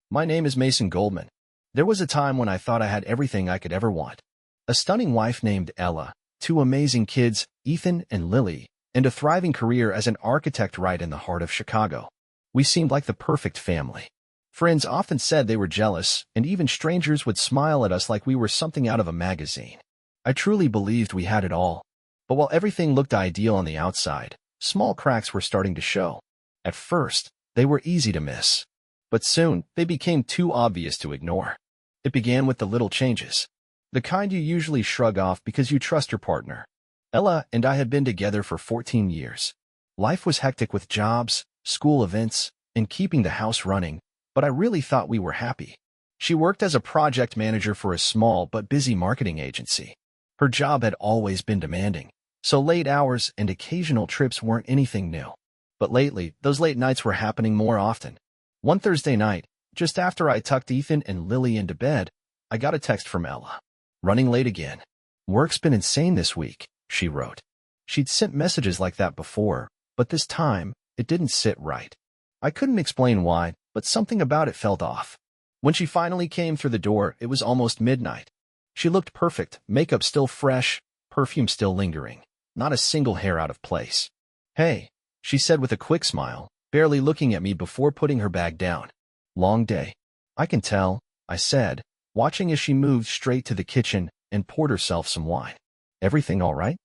My name is Mason Goldman. There was a time when I thought I had everything I could ever want. A stunning wife named Ella, two amazing kids, Ethan and Lily, and a thriving career as an architect right in the heart of Chicago. We seemed like the perfect family. Friends often said they were jealous, and even strangers would smile at us like we were something out of a magazine. I truly believed we had it all. But while everything looked ideal on the outside, small cracks were starting to show. At first, they were easy to miss. But soon, they became too obvious to ignore. It began with the little changes. The kind you usually shrug off because you trust your partner. Ella and I had been together for 14 years. Life was hectic with jobs, school events, and keeping the house running, but I really thought we were happy. She worked as a project manager for a small but busy marketing agency. Her job had always been demanding, so late hours and occasional trips weren't anything new. But lately, those late nights were happening more often. One Thursday night, just after I tucked Ethan and Lily into bed, I got a text from Ella. "Running late again. Work's been insane this week," she wrote. She'd sent messages like that before, but this time, it didn't sit right. I couldn't explain why, but something about it felt off. When she finally came through the door, it was almost midnight. She looked perfect, makeup still fresh, perfume still lingering, not a single hair out of place. "Hey," she said with a quick smile, barely looking at me before putting her bag down. "Long day." "I can tell," I said, watching as she moved straight to the kitchen and poured herself some wine. "Everything all right?"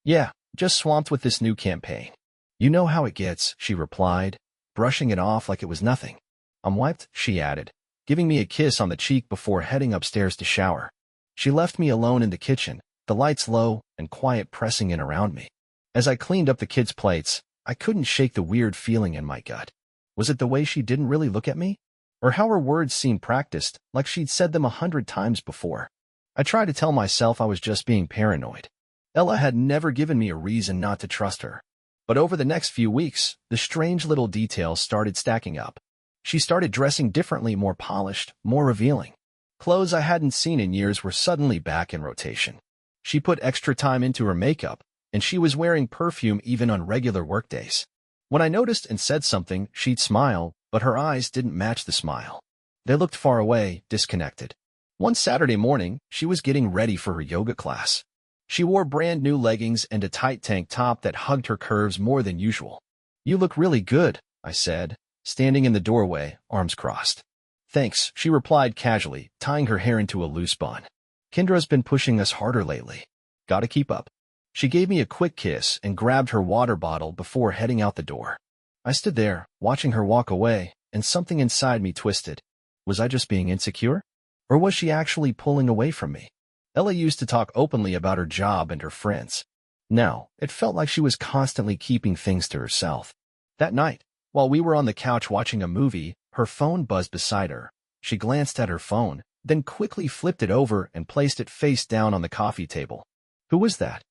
"Yeah, just swamped with this new campaign." "You know how it gets," she replied, brushing it off like it was nothing. "I'm wiped," she added, giving me a kiss on the cheek before heading upstairs to shower. She left me alone in the kitchen, the lights low and quiet pressing in around me. As I cleaned up the kids' plates, I couldn't shake the weird feeling in my gut. Was it the way she didn't really look at me? Or how her words seemed practiced, like she'd said them 100 times before? I tried to tell myself I was just being paranoid. Ella had never given me a reason not to trust her. But over the next few weeks, the strange little details started stacking up. She started dressing differently, more polished, more revealing. Clothes I hadn't seen in years were suddenly back in rotation. She put extra time into her makeup, and she was wearing perfume even on regular workdays. When I noticed and said something, she'd smile, but her eyes didn't match the smile. They looked far away, disconnected. One Saturday morning, she was getting ready for her yoga class. She wore brand new leggings and a tight tank top that hugged her curves more than usual. "You look really good," I said, standing in the doorway, arms crossed. "Thanks," she replied casually, tying her hair into a loose bun. "Kendra's been pushing us harder lately. Gotta keep up." She gave me a quick kiss and grabbed her water bottle before heading out the door. I stood there, watching her walk away, and something inside me twisted. Was I just being insecure? Or was she actually pulling away from me? Ella used to talk openly about her job and her friends. Now, it felt like she was constantly keeping things to herself. That night, while we were on the couch watching a movie, her phone buzzed beside her. She glanced at her phone, then quickly flipped it over and placed it face down on the coffee table. "Who was that?"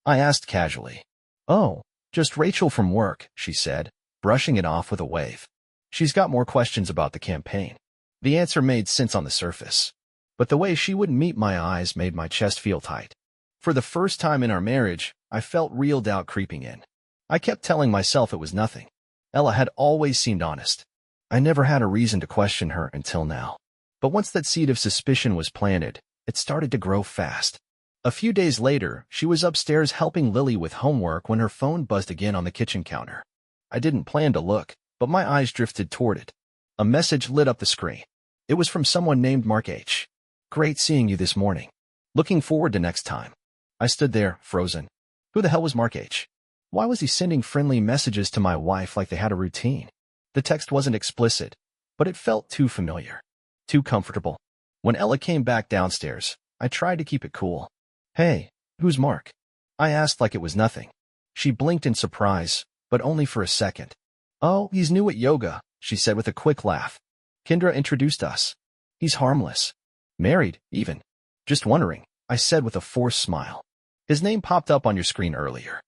I asked casually. "Oh, just Rachel from work," she said, brushing it off with a wave. "She's got more questions about the campaign." The answer made sense on the surface, but the way she wouldn't meet my eyes made my chest feel tight. For the first time in our marriage, I felt real doubt creeping in. I kept telling myself it was nothing. Ella had always seemed honest. I never had a reason to question her until now. But once that seed of suspicion was planted, it started to grow fast. A few days later, she was upstairs helping Lily with homework when her phone buzzed again on the kitchen counter. I didn't plan to look, but my eyes drifted toward it. A message lit up the screen. It was from someone named Mark H. "Great seeing you this morning. Looking forward to next time." I stood there, frozen. Who the hell was Mark H? Why was he sending friendly messages to my wife like they had a routine? The text wasn't explicit, but it felt too familiar, too comfortable. When Ella came back downstairs, I tried to keep it cool. "Hey, who's Mark?" I asked like it was nothing. She blinked in surprise, but only for a second. "Oh, he's new at yoga," she said with a quick laugh. "Kendra introduced us. He's harmless. Married, even." "Just wondering," I said with a forced smile. "His name popped up on your screen earlier."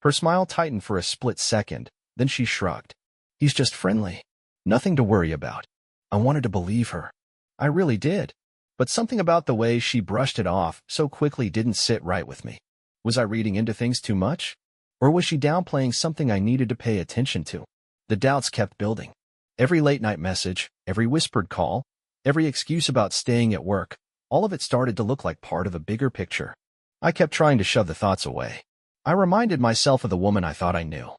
Her smile tightened for a split second, then she shrugged. "He's just friendly. Nothing to worry about." I wanted to believe her. I really did. But something about the way she brushed it off so quickly didn't sit right with me. Was I reading into things too much? Or was she downplaying something I needed to pay attention to? The doubts kept building. Every late-night message, every whispered call, every excuse about staying at work, all of it started to look like part of a bigger picture. I kept trying to shove the thoughts away. I reminded myself of the woman I thought I knew,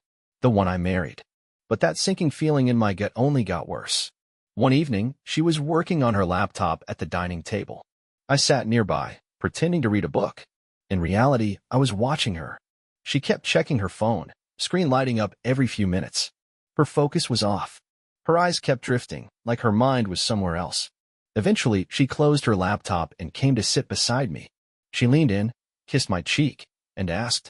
the one I married. But that sinking feeling in my gut only got worse. One evening, she was working on her laptop at the dining table. I sat nearby, pretending to read a book. In reality, I was watching her. She kept checking her phone, screen lighting up every few minutes. Her focus was off. Her eyes kept drifting, like her mind was somewhere else. Eventually, she closed her laptop and came to sit beside me. She leaned in, kissed my cheek, and asked,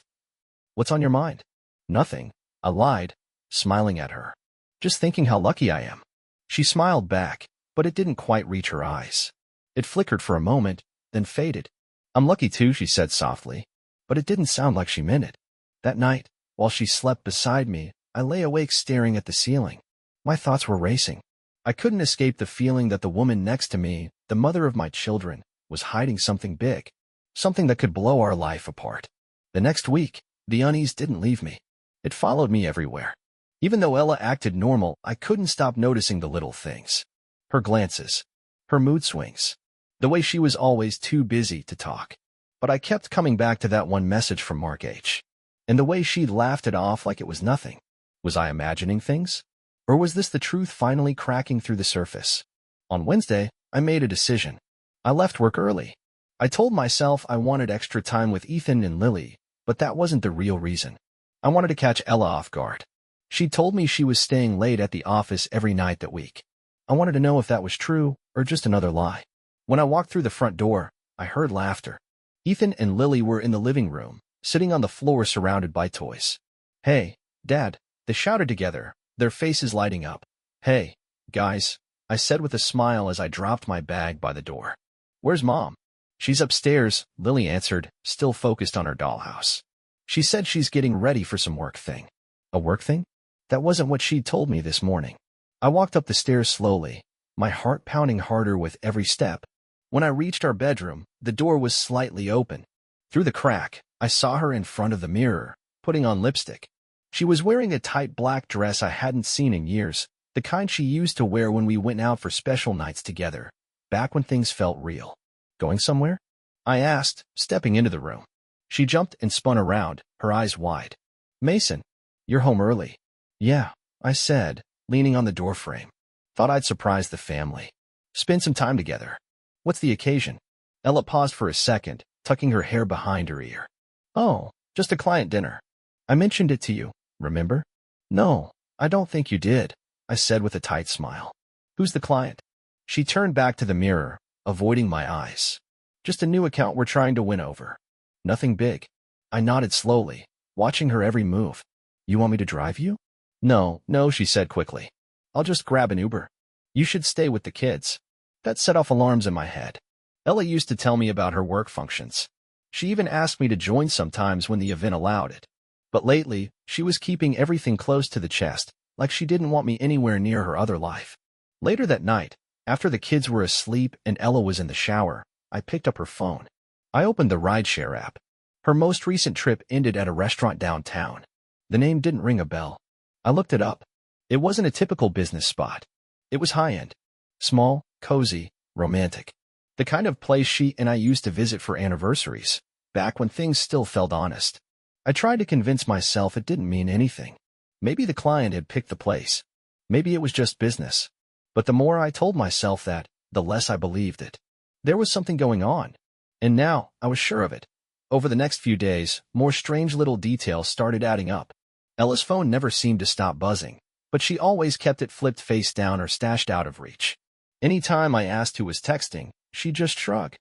"What's on your mind?" "Nothing," I lied, smiling at her. "Just thinking how lucky I am." She smiled back, but it didn't quite reach her eyes. It flickered for a moment, then faded. "I'm lucky too," she said softly, but it didn't sound like she meant it. That night, while she slept beside me, I lay awake staring at the ceiling. My thoughts were racing. I couldn't escape the feeling that the woman next to me, the mother of my children, was hiding something big, something that could blow our life apart. The next week, the unease didn't leave me. It followed me everywhere. Even though Ella acted normal, I couldn't stop noticing the little things. Her glances, her mood swings, the way she was always too busy to talk. But I kept coming back to that one message from Mark H. And the way she laughed it off like it was nothing. Was I imagining things? Or was this the truth finally cracking through the surface? On Wednesday, I made a decision. I left work early. I told myself I wanted extra time with Ethan and Lily, but that wasn't the real reason. I wanted to catch Ella off guard. She told me she was staying late at the office every night that week. I wanted to know if that was true or just another lie. When I walked through the front door, I heard laughter. Ethan and Lily were in the living room, sitting on the floor surrounded by toys. "Hey, Dad," they shouted together, their faces lighting up. "Hey, guys," I said with a smile as I dropped my bag by the door. "Where's Mom?" "She's upstairs," Lily answered, still focused on her dollhouse. "She said she's getting ready for some work thing." A work thing? That wasn't what she'd told me this morning. I walked up the stairs slowly, my heart pounding harder with every step. When I reached our bedroom, the door was slightly open. Through the crack, I saw her in front of the mirror, putting on lipstick. She was wearing a tight black dress I hadn't seen in years, the kind she used to wear when we went out for special nights together, back when things felt real. "Going somewhere?" I asked, stepping into the room. She jumped and spun around, her eyes wide. "Mason, you're home early." "Yeah," I said, leaning on the doorframe. "Thought I'd surprise the family. Spend some time together." "What's the occasion?" Ella paused for a second, tucking her hair behind her ear. "Oh, just a client dinner. I mentioned it to you, remember?" "No, I don't think you did," I said with a tight smile. "Who's the client?" She turned back to the mirror, avoiding my eyes. "Just a new account we're trying to win over. Nothing big." I nodded slowly, watching her every move. "You want me to drive you?" No, she said quickly. "I'll just grab an Uber. You should stay with the kids." That set off alarms in my head. Ella used to tell me about her work functions. She even asked me to join sometimes when the event allowed it. But lately, she was keeping everything close to the chest, like she didn't want me anywhere near her other life. Later that night, after the kids were asleep and Ella was in the shower, I picked up her phone. I opened the rideshare app. Her most recent trip ended at a restaurant downtown. The name didn't ring a bell. I looked it up. It wasn't a typical business spot. It was high-end. Small, cozy, romantic. The kind of place she and I used to visit for anniversaries, back when things still felt honest. I tried to convince myself it didn't mean anything. Maybe the client had picked the place. Maybe it was just business. But the more I told myself that, the less I believed it. There was something going on. And now, I was sure of it. Over the next few days, more strange little details started adding up. Ella's phone never seemed to stop buzzing, but she always kept it flipped face down or stashed out of reach. Any time I asked who was texting, she'd just shrug.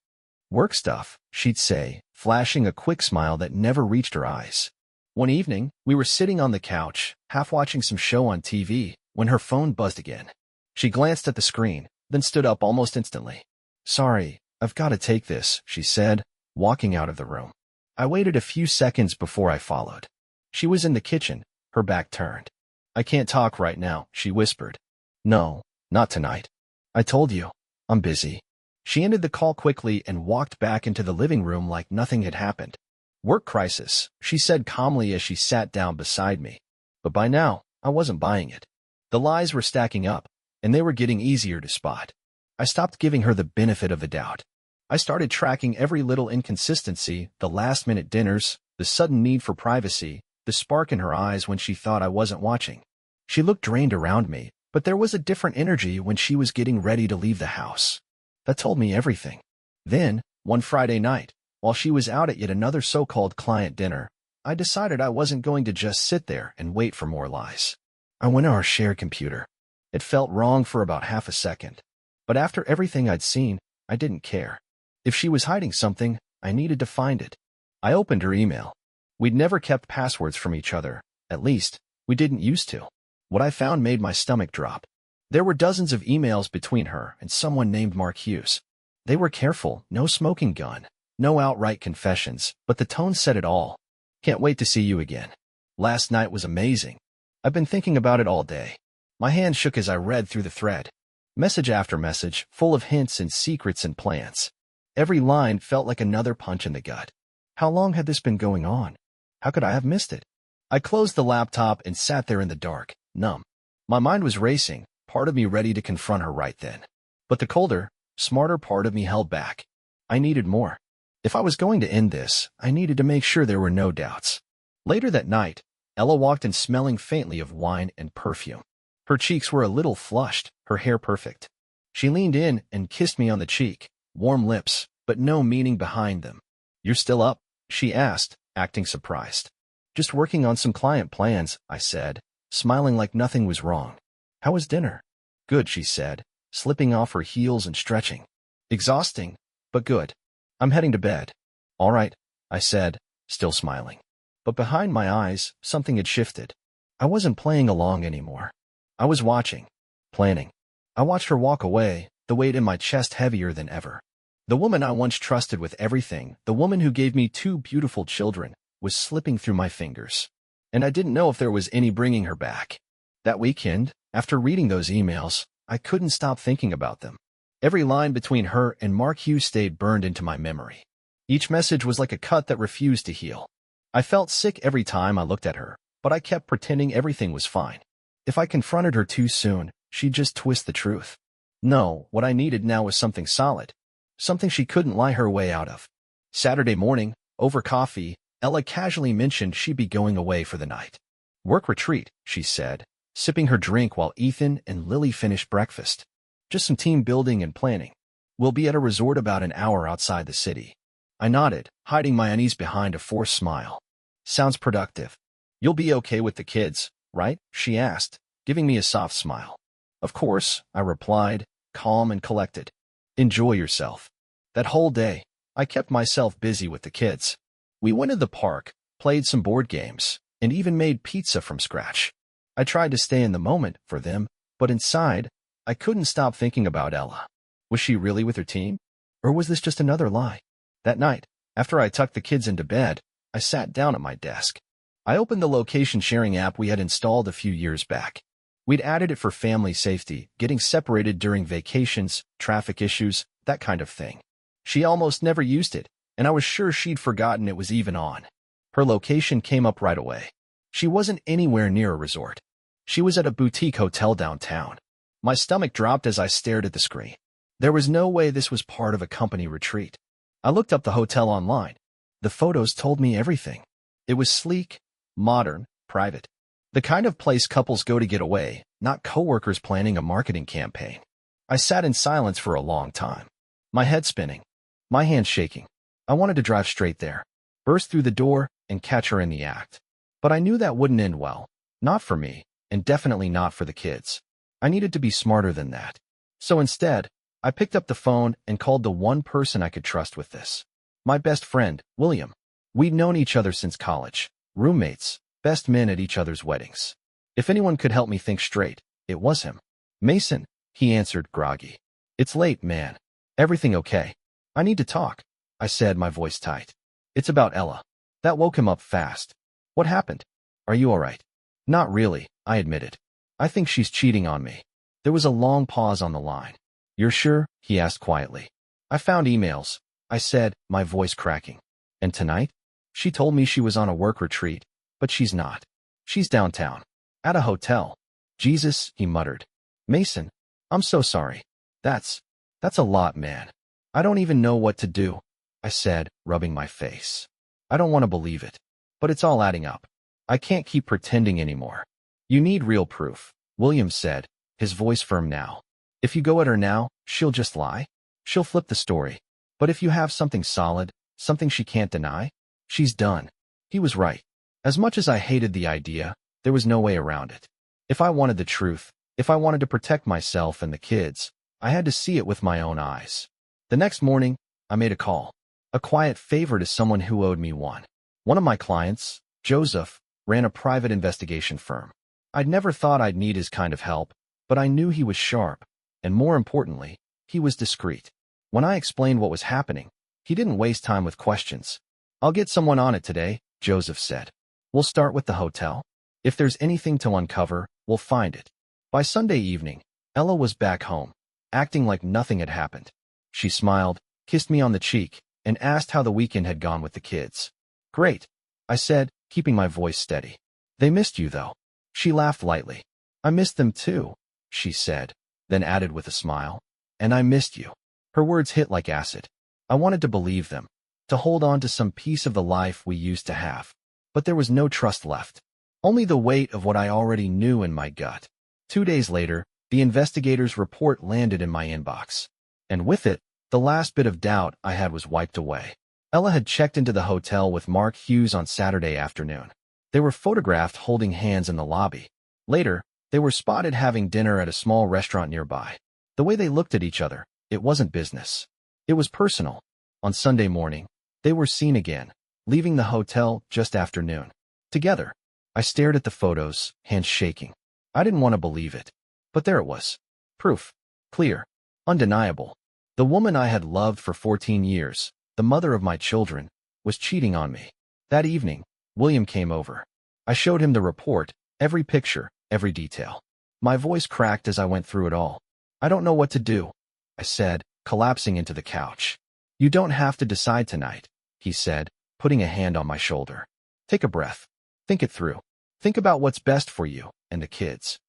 "Work stuff," she'd say, flashing a quick smile that never reached her eyes. One evening, we were sitting on the couch, half watching some show on TV, when her phone buzzed again. She glanced at the screen, then stood up almost instantly. "Sorry, I've got to take this," she said, walking out of the room. I waited a few seconds before I followed. She was in the kitchen, her back turned. "I can't talk right now," she whispered. "No, not tonight. I told you, I'm busy." She ended the call quickly and walked back into the living room like nothing had happened. "Work crisis," she said calmly as she sat down beside me. But by now, I wasn't buying it. The lies were stacking up, and they were getting easier to spot. I stopped giving her the benefit of the doubt. I started tracking every little inconsistency, the last-minute dinners, the sudden need for privacy, the spark in her eyes when she thought I wasn't watching. She looked drained around me, but there was a different energy when she was getting ready to leave the house. That told me everything. Then, one Friday night, while she was out at yet another so-called client dinner, I decided I wasn't going to just sit there and wait for more lies. I went to our shared computer. It felt wrong for about half a second. But after everything I'd seen, I didn't care. If she was hiding something, I needed to find it. I opened her email. We'd never kept passwords from each other. At least, we didn't used to. What I found made my stomach drop. There were dozens of emails between her and someone named Mark Hughes. They were careful, no smoking gun, no outright confessions, but the tone said it all. Can't wait to see you again. Last night was amazing. I've been thinking about it all day. My hand shook as I read through the thread. Message after message, full of hints and secrets and plans. Every line felt like another punch in the gut. How long had this been going on? How could I have missed it? I closed the laptop and sat there in the dark, numb. My mind was racing, part of me ready to confront her right then. But the colder, smarter part of me held back. I needed more. If I was going to end this, I needed to make sure there were no doubts. Later that night, Ella walked in smelling faintly of wine and perfume. Her cheeks were a little flushed, her hair perfect. She leaned in and kissed me on the cheek, warm lips, but no meaning behind them. "You're still up?" she asked, acting surprised. "Just working on some client plans," I said, smiling like nothing was wrong. "How was dinner?" "Good," she said, slipping off her heels and stretching. "Exhausting, but good. I'm heading to bed." "All right," I said, still smiling. But behind my eyes, something had shifted. I wasn't playing along anymore. I was watching, planning. I watched her walk away, the weight in my chest heavier than ever. The woman I once trusted with everything, the woman who gave me 2 beautiful children, was slipping through my fingers. And I didn't know if there was any bringing her back. That weekend, after reading those emails, I couldn't stop thinking about them. Every line between her and Mark Hughes stayed burned into my memory. Each message was like a cut that refused to heal. I felt sick every time I looked at her, but I kept pretending everything was fine. If I confronted her too soon, she'd just twist the truth. No, what I needed now was something solid. Something she couldn't lie her way out of. Saturday morning, over coffee, Ella casually mentioned she'd be going away for the night. "Work retreat," she said, sipping her drink while Ethan and Lily finished breakfast. "Just some team building and planning. We'll be at a resort about an hour outside the city." I nodded, hiding my unease behind a forced smile. "Sounds productive. You'll be okay with the kids, right?" she asked, giving me a soft smile. "Of course," I replied, calm and collected. "Enjoy yourself." That whole day, I kept myself busy with the kids. We went to the park, played some board games, and even made pizza from scratch. I tried to stay in the moment for them, but inside, I couldn't stop thinking about Ella. Was she really with her team? Or was this just another lie? That night, after I tucked the kids into bed, I sat down at my desk. I opened the location sharing app we had installed a few years back. We'd added it for family safety, getting separated during vacations, traffic issues, that kind of thing. She almost never used it, and I was sure she'd forgotten it was even on. Her location came up right away. She wasn't anywhere near a resort. She was at a boutique hotel downtown. My stomach dropped as I stared at the screen. There was no way this was part of a company retreat. I looked up the hotel online. The photos told me everything. It was sleek, modern, private. The kind of place couples go to get away, not coworkers planning a marketing campaign. I sat in silence for a long time. My head spinning. My hands shaking. I wanted to drive straight there, burst through the door, and catch her in the act. But I knew that wouldn't end well. Not for me, and definitely not for the kids. I needed to be smarter than that. So instead, I picked up the phone and called the one person I could trust with this. My best friend, William. We'd known each other since college. Roommates, best men at each other's weddings. If anyone could help me think straight, it was him. "Mason," he answered, groggy. "It's late, man. Everything okay?" "I need to talk," I said, my voice tight. "It's about Ella." That woke him up fast. "What happened? Are you all right?" "Not really," I admitted. "I think she's cheating on me." There was a long pause on the line. "You're sure?" he asked quietly. "I found emails," I said, my voice cracking. "And tonight? She told me she was on a work retreat, but she's not. She's downtown, at a hotel." "Jesus," he muttered. "Mason, I'm so sorry. That's a lot, man. I don't even know what to do, I said, rubbing my face. I don't want to believe it, but it's all adding up. I can't keep pretending anymore. You need real proof, William said, his voice firm now. If you go at her now, she'll just lie. She'll flip the story. But if you have something solid, something she can't deny, she's done. He was right. As much as I hated the idea, there was no way around it. If I wanted the truth, if I wanted to protect myself and the kids, I had to see it with my own eyes. The next morning, I made a call. A quiet favor to someone who owed me one. One of my clients, Joseph, ran a private investigation firm. I'd never thought I'd need his kind of help, but I knew he was sharp, and more importantly, he was discreet. When I explained what was happening, he didn't waste time with questions. I'll get someone on it today, Joseph said. We'll start with the hotel. If there's anything to uncover, we'll find it. By Sunday evening, Ella was back home, acting like nothing had happened. She smiled, kissed me on the cheek, and asked how the weekend had gone with the kids. Great, I said, keeping my voice steady. They missed you, though. She laughed lightly. I missed them too, she said, then added with a smile. And I missed you. Her words hit like acid. I wanted to believe them, to hold on to some piece of the life we used to have. But there was no trust left. Only the weight of what I already knew in my gut. 2 days later, the investigator's report landed in my inbox. And with it, the last bit of doubt I had was wiped away. Ella had checked into the hotel with Mark Hughes on Saturday afternoon. They were photographed holding hands in the lobby. Later, they were spotted having dinner at a small restaurant nearby. The way they looked at each other, it wasn't business. It was personal. On Sunday morning, they were seen again, leaving the hotel just after noon. Together. I stared at the photos, hands shaking. I didn't want to believe it. But there it was. Proof. Clear. Undeniable. The woman I had loved for 14 years, the mother of my children, was cheating on me. That evening, William came over. I showed him the report, every picture, every detail. My voice cracked as I went through it all. I don't know what to do, I said, collapsing into the couch. You don't have to decide tonight, he said, putting a hand on my shoulder. Take a breath. Think it through. Think about what's best for you and the kids.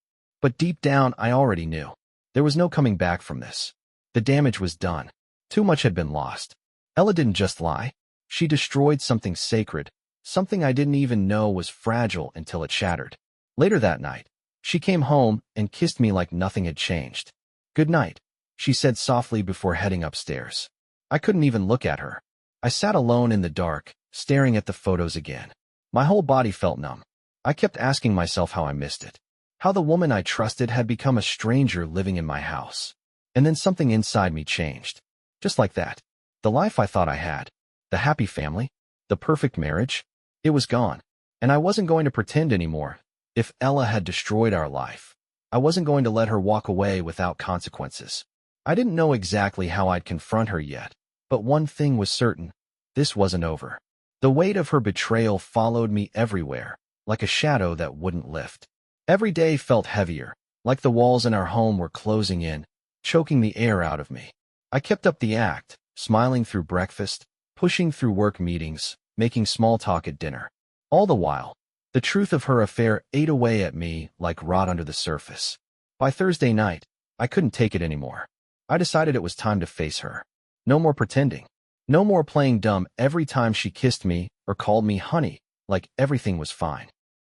But deep down, I already knew. There was no coming back from this. The damage was done. Too much had been lost. Ella didn't just lie. She destroyed something sacred, something I didn't even know was fragile until it shattered. Later that night, she came home and kissed me like nothing had changed. Good night, she said softly before heading upstairs. I couldn't even look at her. I sat alone in the dark, staring at the photos again. My whole body felt numb. I kept asking myself how I missed it. How the woman I trusted had become a stranger living in my house. And then something inside me changed. Just like that. The life I thought I had. The happy family. The perfect marriage. It was gone. And I wasn't going to pretend anymore. If Ella had destroyed our life, I wasn't going to let her walk away without consequences. I didn't know exactly how I'd confront her yet. But one thing was certain. This wasn't over. The weight of her betrayal followed me everywhere, like a shadow that wouldn't lift. Every day felt heavier, like the walls in our home were closing in, choking the air out of me. I kept up the act, smiling through breakfast, pushing through work meetings, making small talk at dinner. All the while, the truth of her affair ate away at me like rot under the surface. By Thursday night, I couldn't take it anymore. I decided it was time to face her. No more pretending. No more playing dumb every time she kissed me or called me honey, like everything was fine.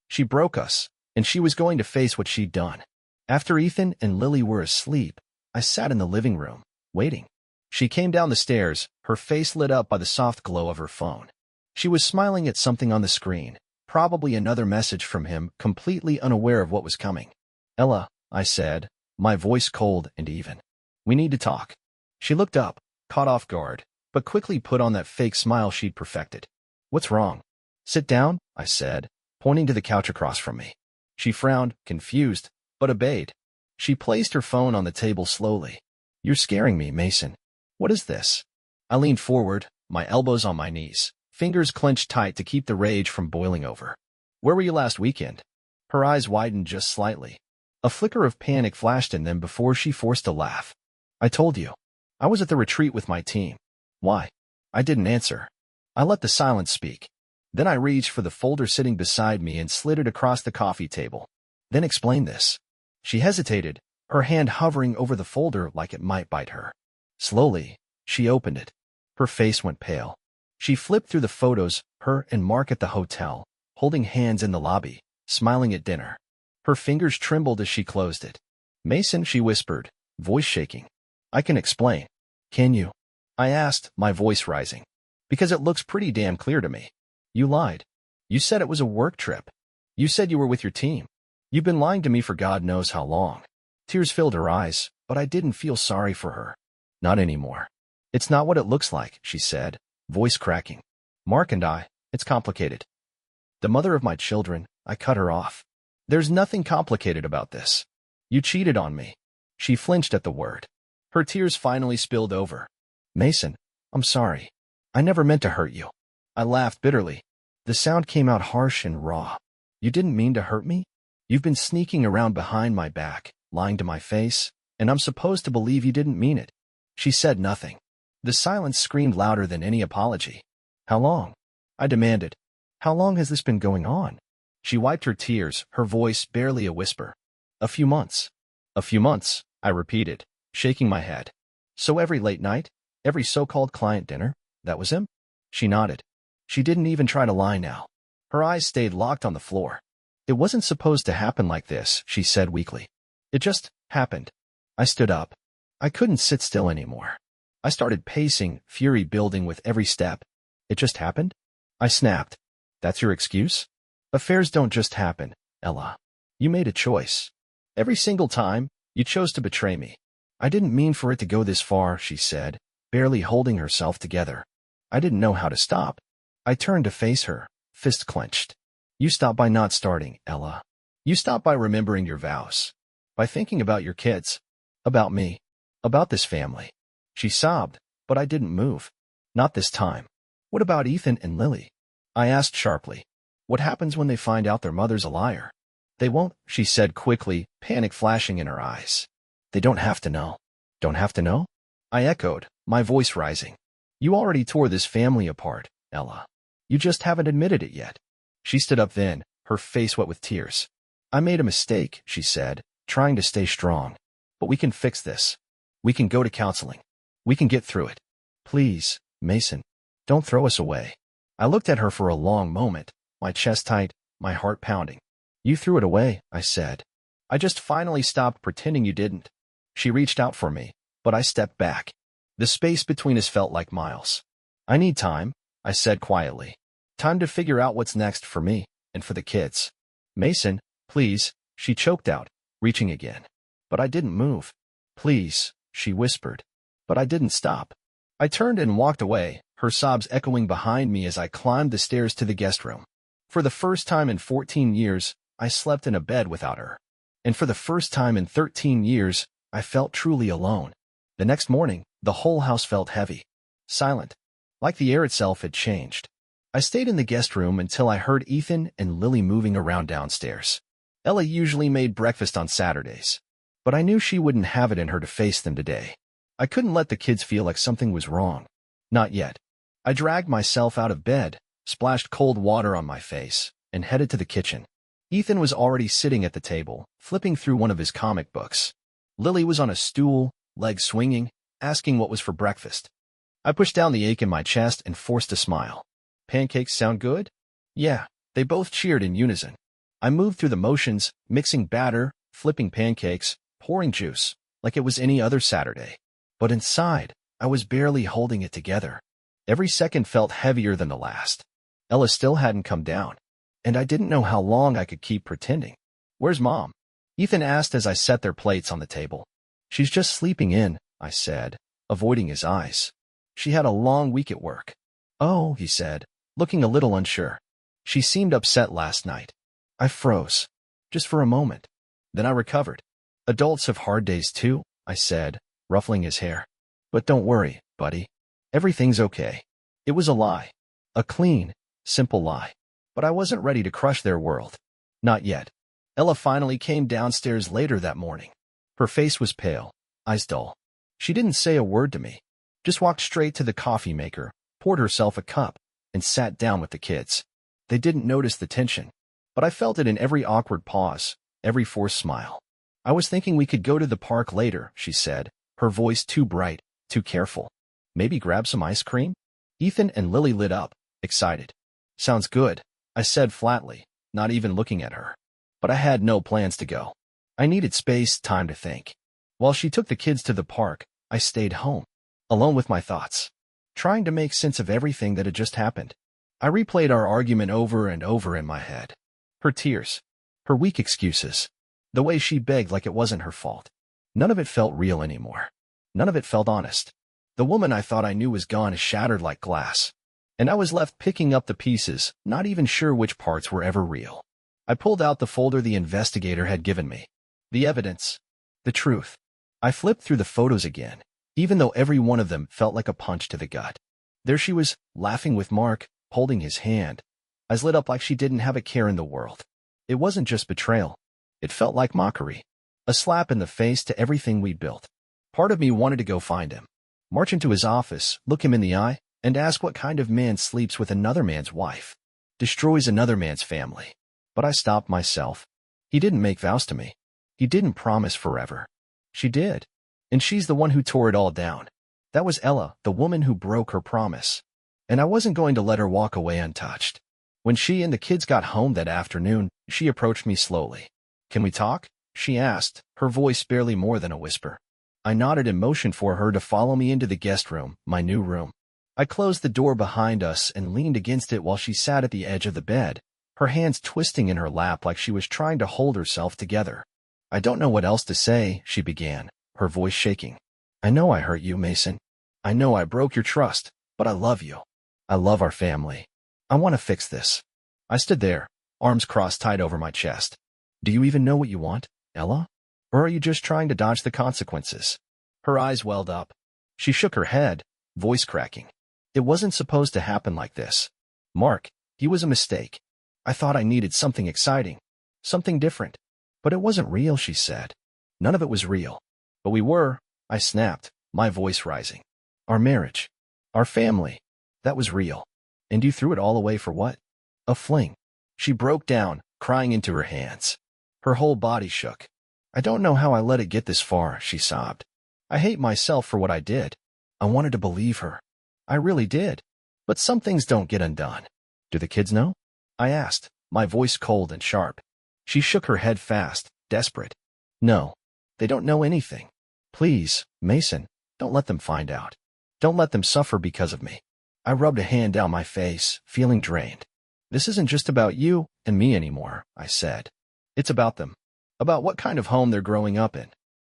She broke us, and she was going to face what she'd done. After Ethan and Lily were asleep, I sat in the living room, waiting. She came down the stairs, her face lit up by the soft glow of her phone. She was smiling at something on the screen, probably another message from him, completely unaware of what was coming. Ella, I said, my voice cold and even. We need to talk. She looked up, caught off guard, but quickly put on that fake smile she'd perfected. What's wrong? Sit down, I said, pointing to the couch across from me. She frowned, confused, but obeyed. She placed her phone on the table slowly. You're scaring me, Mason. What is this? I leaned forward, my elbows on my knees, fingers clenched tight to keep the rage from boiling over. Where were you last weekend? Her eyes widened just slightly. A flicker of panic flashed in them before she forced a laugh. I told you. I was at the retreat with my team. Why? I didn't answer. I let the silence speak. Then I reached for the folder sitting beside me and slid it across the coffee table. Then explain this. She hesitated, her hand hovering over the folder like it might bite her. Slowly, she opened it. Her face went pale. She flipped through the photos, her and Mark at the hotel, holding hands in the lobby, smiling at dinner. Her fingers trembled as she closed it. "Mason," she whispered, voice shaking. "I can explain." "Can you?" I asked, my voice rising. "Because it looks pretty damn clear to me. You lied. You said it was a work trip. You said you were with your team. You've been lying to me for God knows how long." Tears filled her eyes, but I didn't feel sorry for her. Not anymore. "It's not what it looks like," she said, voice cracking. "Mark and I, it's complicated." "The mother of my children," I cut her off. "There's nothing complicated about this. You cheated on me." She flinched at the word. Her tears finally spilled over. "Mason, I'm sorry. I never meant to hurt you." I laughed bitterly. The sound came out harsh and raw. "You didn't mean to hurt me? You've been sneaking around behind my back, lying to my face, and I'm supposed to believe you didn't mean it." She said nothing. The silence screamed louder than any apology. "How long?" I demanded. "How long has this been going on?" She wiped her tears, her voice barely a whisper. "A few months." "A few months," I repeated, shaking my head. "So every late night, every so-called client dinner, that was him?" She nodded. She didn't even try to lie now. Her eyes stayed locked on the floor. "It wasn't supposed to happen like this," she said weakly. "It just happened." I stood up. I couldn't sit still anymore. I started pacing, fury building with every step. "It just happened?" I snapped. "That's your excuse? Affairs don't just happen, Ella. You made a choice. Every single time, you chose to betray me." "I didn't mean for it to go this far," she said, barely holding herself together. I didn't know how to stop. I turned to face her, fist clenched. "You stopped by not starting, Ella. You stopped by remembering your vows. By thinking about your kids. About me. About this family." She sobbed, but I didn't move. "Not this time." "What about Ethan and Lily?" I asked sharply. "What happens when they find out their mother's a liar?" "They won't," she said quickly, panic flashing in her eyes. "They don't have to know." "Don't have to know?" I echoed, my voice rising. "You already tore this family apart, Ella. You just haven't admitted it yet." She stood up then, her face wet with tears. "I made a mistake," she said, trying to stay strong. "But we can fix this. We can go to counseling. We can get through it. Please, Mason, don't throw us away." I looked at her for a long moment, my chest tight, my heart pounding. "You threw it away," I said. "I just finally stopped pretending you didn't." She reached out for me, but I stepped back. The space between us felt like miles. "I need time," I said quietly. "Time to figure out what's next for me and for the kids." "Mason, please," she choked out, reaching again. But I didn't move. "Please," she whispered. But I didn't stop. I turned and walked away, her sobs echoing behind me as I climbed the stairs to the guest room. For the first time in 14 years, I slept in a bed without her. And for the first time in 13 years, I felt truly alone. The next morning, the whole house felt heavy. Silent. Like the air itself had changed. I stayed in the guest room until I heard Ethan and Lily moving around downstairs. Ella usually made breakfast on Saturdays. But I knew she wouldn't have it in her to face them today. I couldn't let the kids feel like something was wrong. Not yet. I dragged myself out of bed, splashed cold water on my face, and headed to the kitchen. Ethan was already sitting at the table, flipping through one of his comic books. Lily was on a stool, legs swinging, asking what was for breakfast. I pushed down the ache in my chest and forced a smile. "Pancakes sound good?" "Yeah," they both cheered in unison. I moved through the motions, mixing batter, flipping pancakes, pouring juice, like it was any other Saturday. But inside, I was barely holding it together. Every second felt heavier than the last. Ella still hadn't come down, and I didn't know how long I could keep pretending. "Where's Mom?" Ethan asked as I set their plates on the table. "She's just sleeping in," I said, avoiding his eyes. "She had a long week at work." "Oh," he said, looking a little unsure. "She seemed upset last night." I froze, just for a moment. Then I recovered. "Adults have hard days too," I said, ruffling his hair. "But don't worry, buddy. Everything's okay." It was a lie. A clean, simple lie. But I wasn't ready to crush their world. Not yet. Ella finally came downstairs later that morning. Her face was pale, eyes dull. She didn't say a word to me. Just walked straight to the coffee maker, poured herself a cup, and sat down with the kids. They didn't notice the tension, but I felt it in every awkward pause, every forced smile. I was thinking we could go to the park later, she said, her voice too bright, too careful. Maybe grab some ice cream? Ethan and Lily lit up, excited. Sounds good, I said flatly, not even looking at her. But I had no plans to go. I needed space, time to think. While she took the kids to the park, I stayed home, alone with my thoughts, trying to make sense of everything that had just happened. I replayed our argument over and over in my head. Her tears, her weak excuses, the way she begged like it wasn't her fault. None of it felt real anymore. None of it felt honest. The woman I thought I knew was gone, shattered like glass. And I was left picking up the pieces, not even sure which parts were ever real. I pulled out the folder the investigator had given me. The evidence. The truth. I flipped through the photos again, even though every one of them felt like a punch to the gut. There she was, laughing with Mark, holding his hand. Eyes lit up like she didn't have a care in the world. It wasn't just betrayal. It felt like mockery. A slap in the face to everything we'd built. Part of me wanted to go find him, march into his office, look him in the eye, and ask what kind of man sleeps with another man's wife, destroys another man's family. But I stopped myself. He didn't make vows to me. He didn't promise forever. She did. And she's the one who tore it all down. That was Ella, the woman who broke her promise. And I wasn't going to let her walk away untouched. When she and the kids got home that afternoon, she approached me slowly. Can we talk? She asked, her voice barely more than a whisper. I nodded and motioned for her to follow me into the guest room, my new room. I closed the door behind us and leaned against it while she sat at the edge of the bed, her hands twisting in her lap like she was trying to hold herself together. I don't know what else to say, she began, her voice shaking. I know I hurt you, Mason. I know I broke your trust, but I love you. I love our family. I want to fix this. I stood there, arms crossed tight over my chest. Do you even know what you want, Ella? Or are you just trying to dodge the consequences? Her eyes welled up. She shook her head, voice cracking. It wasn't supposed to happen like this. Mark, he was a mistake. I thought I needed something exciting, something different. But it wasn't real, she said. None of it was real. But we were, I snapped, my voice rising. Our marriage. Our family. That was real. And you threw it all away for what? A fling. She broke down, crying into her hands. Her whole body shook. I don't know how I let it get this far, she sobbed. I hate myself for what I did. I wanted to believe her. I really did. But some things don't get undone. Do the kids know? I asked, my voice cold and sharp. She shook her head fast, desperate. No, they don't know anything. Please, Mason, don't let them find out. Don't let them suffer because of me. I rubbed a hand down my face, feeling drained. This isn't just about you and me anymore, I said. It's about them. About what kind of home they're growing up in.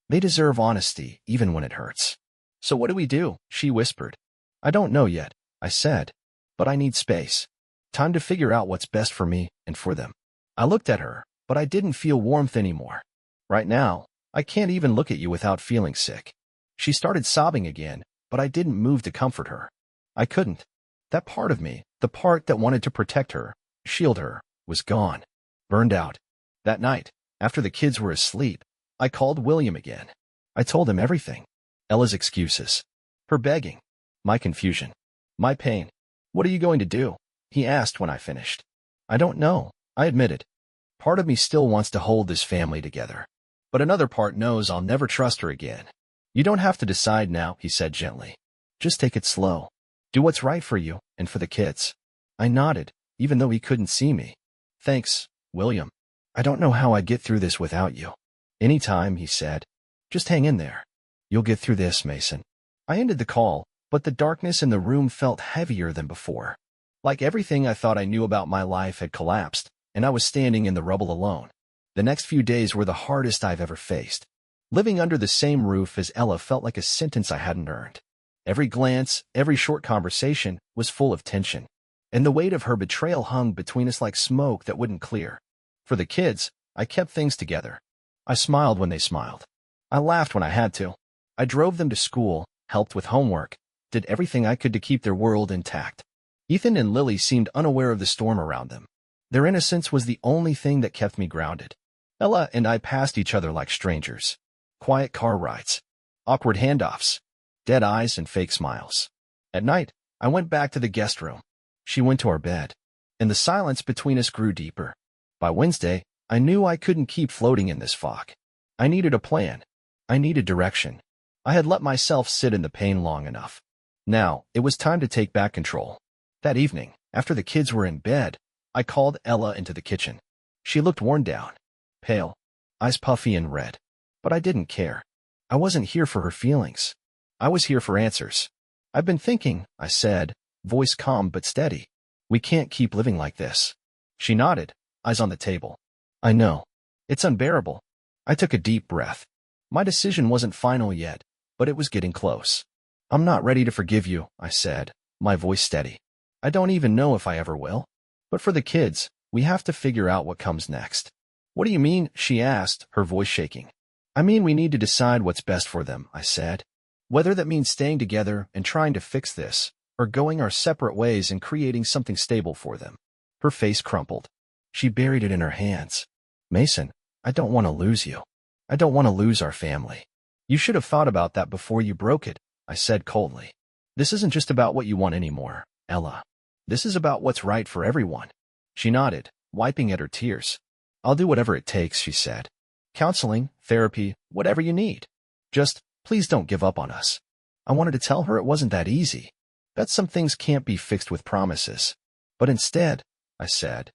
They deserve honesty, even when it hurts. So what do we do? She whispered. I don't know yet, I said. But I need space. Time to figure out what's best for me and for them. I looked at her, but I didn't feel warmth anymore. Right now, I can't even look at you without feeling sick. She started sobbing again, but I didn't move to comfort her. I couldn't. That part of me, the part that wanted to protect her, shield her, was gone. Burned out. That night, after the kids were asleep, I called William again. I told him everything. Ella's excuses. Her begging. My confusion. My pain. What are you going to do? He asked when I finished. I don't know, I admitted. Part of me still wants to hold this family together. But another part knows I'll never trust her again. You don't have to decide now, he said gently. Just take it slow. Do what's right for you and for the kids. I nodded, even though he couldn't see me. Thanks, William. I don't know how I'd get through this without you. Anytime, he said. Just hang in there. You'll get through this, Mason. I ended the call, but the darkness in the room felt heavier than before. Like everything I thought I knew about my life had collapsed, and I was standing in the rubble alone. The next few days were the hardest I've ever faced. Living under the same roof as Ella felt like a sentence I hadn't earned. Every glance, every short conversation was full of tension, and the weight of her betrayal hung between us like smoke that wouldn't clear. For the kids, I kept things together. I smiled when they smiled. I laughed when I had to. I drove them to school, helped with homework, did everything I could to keep their world intact. Ethan and Lily seemed unaware of the storm around them. Their innocence was the only thing that kept me grounded. Ella and I passed each other like strangers. Quiet car rides. Awkward handoffs. Dead eyes and fake smiles. At night, I went back to the guest room. She went to our bed, and the silence between us grew deeper. By Wednesday, I knew I couldn't keep floating in this fog. I needed a plan. I needed direction. I had let myself sit in the pain long enough. Now, it was time to take back control. That evening, after the kids were in bed, I called Ella into the kitchen. She looked worn down, pale, eyes puffy and red. But I didn't care. I wasn't here for her feelings. I was here for answers. I've been thinking, I said, voice calm but steady. We can't keep living like this. She nodded, eyes on the table. I know. It's unbearable. I took a deep breath. My decision wasn't final yet, but it was getting close. I'm not ready to forgive you, I said, my voice steady. I don't even know if I ever will. But for the kids, we have to figure out what comes next. What do you mean? She asked, her voice shaking. I mean, we need to decide what's best for them, I said. Whether that means staying together and trying to fix this, or going our separate ways and creating something stable for them. Her face crumpled. She buried it in her hands. Mason, I don't want to lose you. I don't want to lose our family. You should have thought about that before you broke it, I said coldly. This isn't just about what you want anymore, Ella. This is about what's right for everyone. She nodded, wiping at her tears. I'll do whatever it takes, she said. Counseling, therapy, whatever you need. Just, please don't give up on us. I wanted to tell her it wasn't that easy. That some things can't be fixed with promises. But instead, I said,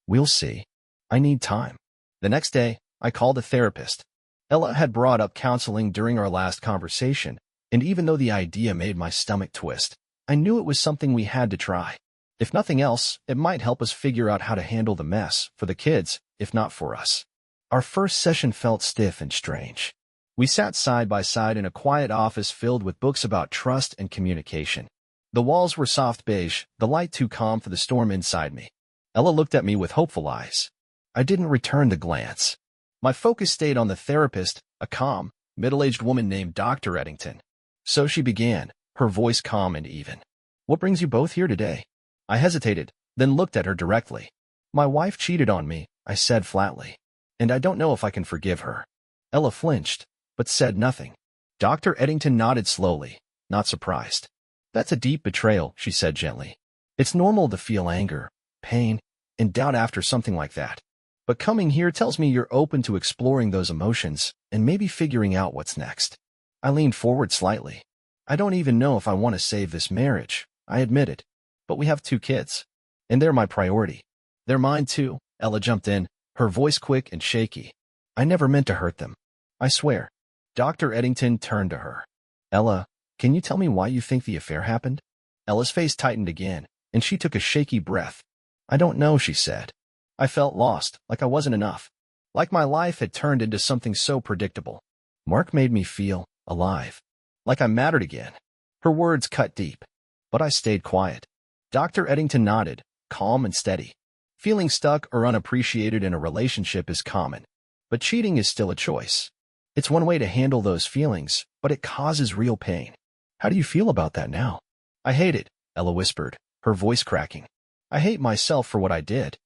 we'll see. I need time. The next day, I called a therapist. Ella had brought up counseling during our last conversation, and even though the idea made my stomach twist, I knew it was something we had to try. If nothing else, it might help us figure out how to handle the mess for the kids, if not for us. Our first session felt stiff and strange. We sat side by side in a quiet office filled with books about trust and communication. The walls were soft beige, the light too calm for the storm inside me. Ella looked at me with hopeful eyes. I didn't return the glance. My focus stayed on the therapist, a calm, middle-aged woman named Dr. Eddington. So she began, her voice calm and even. What brings you both here today? I hesitated, then looked at her directly. My wife cheated on me, I said flatly. And I don't know if I can forgive her. Ella flinched, but said nothing. Dr. Eddington nodded slowly, not surprised. That's a deep betrayal, she said gently. It's normal to feel anger, pain, and doubt after something like that. But coming here tells me you're open to exploring those emotions and maybe figuring out what's next. I leaned forward slightly. I don't even know if I want to save this marriage, I admitted. But we have 2 kids. And they're my priority. They're mine too, Ella jumped in, her voice quick and shaky. I never meant to hurt them. I swear. Dr. Eddington turned to her. Ella, can you tell me why you think the affair happened? Ella's face tightened again, and she took a shaky breath. I don't know, she said. I felt lost, like I wasn't enough. Like my life had turned into something so predictable. Mark made me feel alive. Like I mattered again. Her words cut deep. But I stayed quiet. Dr. Eddington nodded, calm and steady. Feeling stuck or unappreciated in a relationship is common. But cheating is still a choice. It's one way to handle those feelings, but it causes real pain. How do you feel about that now? I hate it, Ella whispered, her voice cracking. I hate myself for what I did.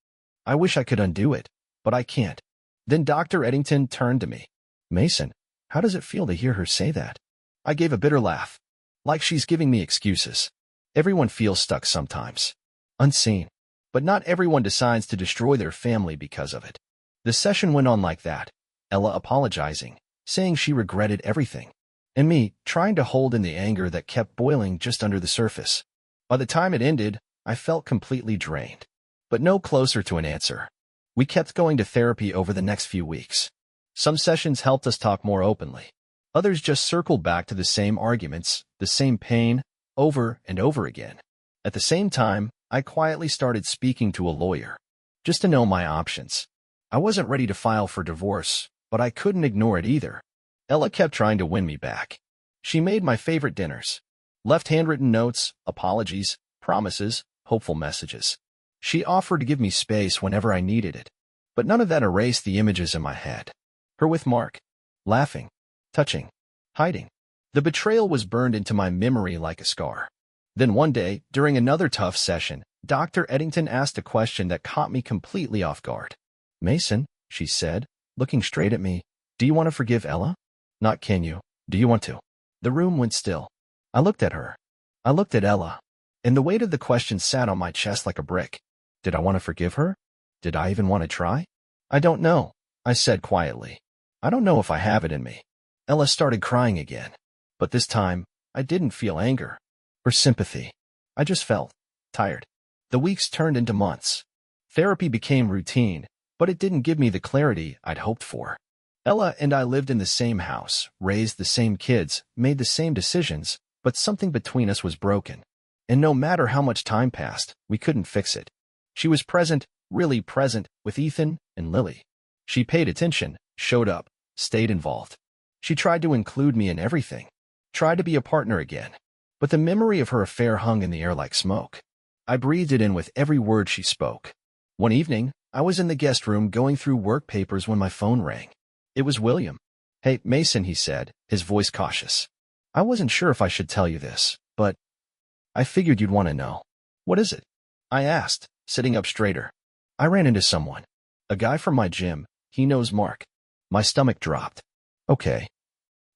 I wish I could undo it, but I can't. Then Dr. Eddington turned to me. Mason, how does it feel to hear her say that? I gave a bitter laugh. Like she's giving me excuses. Everyone feels stuck sometimes. Unseen. But not everyone decides to destroy their family because of it. The session went on like that, Ella apologizing, saying she regretted everything, and me trying to hold in the anger that kept boiling just under the surface. By the time it ended, I felt completely drained, but no closer to an answer. We kept going to therapy over the next few weeks. Some sessions helped us talk more openly. Others just circled back to the same arguments, the same pain, over and over again. At the same time, I quietly started speaking to a lawyer, just to know my options. I wasn't ready to file for divorce, but I couldn't ignore it either. Ella kept trying to win me back. She made my favorite dinners. Left handwritten notes, apologies, promises, hopeful messages. She offered to give me space whenever I needed it. But none of that erased the images in my head. Her with Mark. Laughing. Touching. Hiding. The betrayal was burned into my memory like a scar. Then one day, during another tough session, Dr. Eddington asked a question that caught me completely off guard. Mason, she said, looking straight at me, do you want to forgive Ella? Not can you, do you want to? The room went still. I looked at her. I looked at Ella. And the weight of the question sat on my chest like a brick. Did I want to forgive her? Did I even want to try? I don't know, I said quietly. I don't know if I have it in me. Ella started crying again. But this time, I didn't feel anger or sympathy. I just felt tired. The weeks turned into months. Therapy became routine, but it didn't give me the clarity I'd hoped for. Ella and I lived in the same house, raised the same kids, made the same decisions, but something between us was broken. And no matter how much time passed, we couldn't fix it. She was present, really present, with Ethan and Lily. She paid attention, showed up, stayed involved. She tried to include me in everything, tried to be a partner again. But the memory of her affair hung in the air like smoke. I breathed it in with every word she spoke. One evening, I was in the guest room going through work papers when my phone rang. It was William. "Hey, Mason," he said, his voice cautious. "I wasn't sure if I should tell you this, but I figured you'd want to know." "What is it?" I asked, sitting up straighter. "I ran into someone. A guy from my gym. He knows Mark." My stomach dropped. "Okay."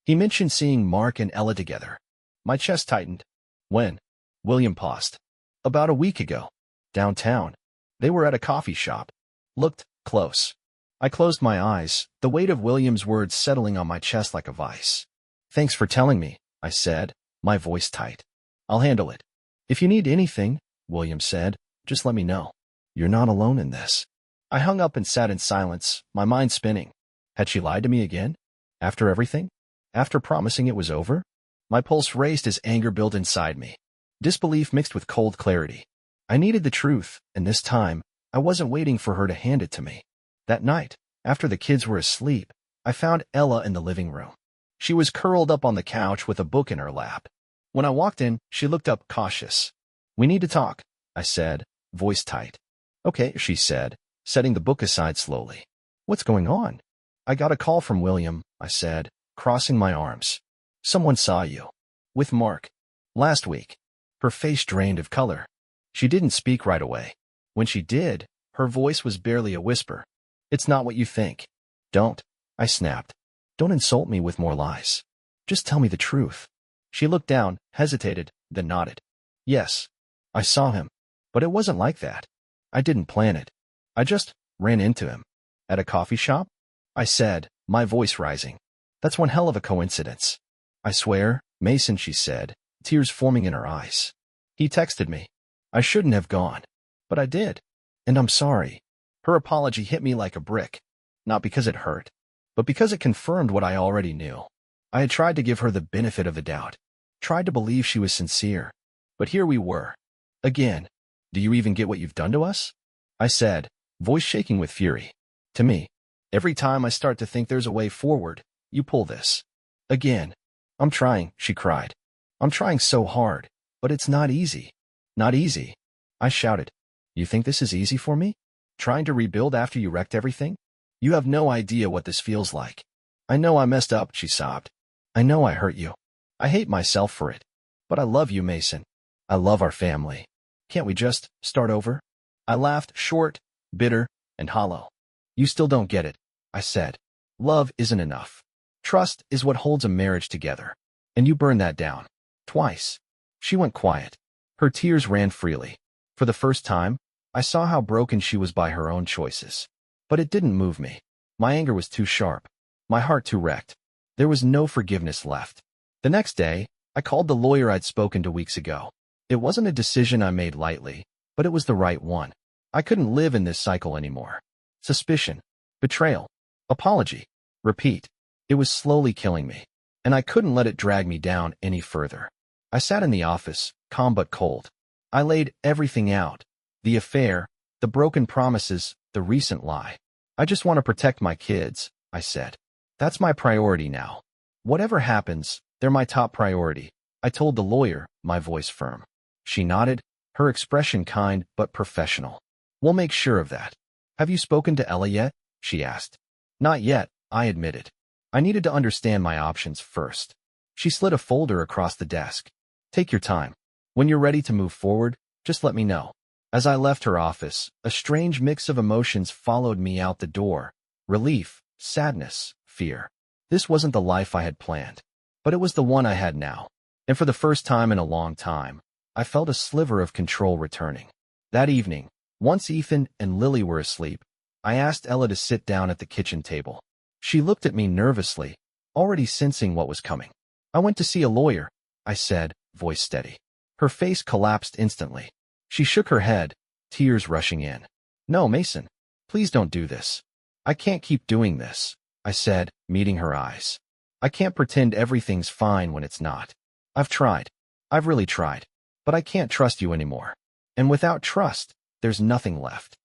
He mentioned seeing Mark and Ella together. My chest tightened. "When?" William paused. "About a week ago. Downtown. They were at a coffee shop. Looked close." I closed my eyes, the weight of William's words settling on my chest like a vice. "Thanks for telling me," I said, my voice tight. "I'll handle it." "If you need anything," William said, "just let me know. You're not alone in this." I hung up and sat in silence, my mind spinning. Had she lied to me again? After everything? After promising it was over? My pulse raced as anger built inside me. Disbelief mixed with cold clarity. I needed the truth, and this time, I wasn't waiting for her to hand it to me. That night, after the kids were asleep, I found Ella in the living room. She was curled up on the couch with a book in her lap. When I walked in, she looked up cautious. "We need to talk," I said, voice tight. "Okay," she said, setting the book aside slowly. "What's going on?" "I got a call from William," I said, crossing my arms. "Someone saw you. With Mark. Last week." Her face drained of color. She didn't speak right away. When she did, her voice was barely a whisper. "It's not what you think." "Don't," I snapped. "Don't insult me with more lies. Just tell me the truth." She looked down, hesitated, then nodded. "Yes, I saw him. But it wasn't like that. I didn't plan it. I just ran into him. At a coffee shop?" I said, my voice rising. "That's one hell of a coincidence." "I swear, Mason," she said, tears forming in her eyes. "He texted me. I shouldn't have gone. But I did. And I'm sorry." Her apology hit me like a brick. Not because it hurt, but because it confirmed what I already knew. I had tried to give her the benefit of the doubt, tried to believe she was sincere. But here we were. Again. "Do you even get what you've done to us?" I said, voice shaking with fury. "To me. Every time I start to think there's a way forward, you pull this. Again." "I'm trying," she cried. "I'm trying so hard, but it's not easy." "Not easy?" I shouted. "You think this is easy for me? Trying to rebuild after you wrecked everything? You have no idea what this feels like." "I know I messed up," she sobbed. "I know I hurt you. I hate myself for it. But I love you, Mason. I love our family. Can't we just start over?" I laughed, short, bitter, and hollow. "You still don't get it," I said. "Love isn't enough. Trust is what holds a marriage together. And you burned that down. Twice." She went quiet. Her tears ran freely. For the first time, I saw how broken she was by her own choices. But it didn't move me. My anger was too sharp. My heart too wrecked. There was no forgiveness left. The next day, I called the lawyer I'd spoken to weeks ago. It wasn't a decision I made lightly, but it was the right one. I couldn't live in this cycle anymore. Suspicion, betrayal, apology, repeat. It was slowly killing me, and I couldn't let it drag me down any further. I sat in the office, calm but cold. I laid everything out. The affair, the broken promises, the recent lie. "I just want to protect my kids," I said. "That's my priority now. Whatever happens, they're my top priority," I told the lawyer, my voice firm. She nodded, her expression kind but professional. "We'll make sure of that." "Have you spoken to Ella yet?" she asked. "Not yet," I admitted. I needed to understand my options first. She slid a folder across the desk. "Take your time. When you're ready to move forward, just let me know." As I left her office, a strange mix of emotions followed me out the door. Relief, sadness, fear. This wasn't the life I had planned, but it was the one I had now. And for the first time in a long time, I felt a sliver of control returning. That evening, once Ethan and Lily were asleep, I asked Ella to sit down at the kitchen table. She looked at me nervously, already sensing what was coming. I went to see a lawyer, I said, voice steady. Her face collapsed instantly. She shook her head, tears rushing in. No, Mason, please don't do this. I can't keep doing this, I said, meeting her eyes. I can't pretend everything's fine when it's not. I've tried. I've really tried. But I can't trust you anymore. And without trust, there's nothing left.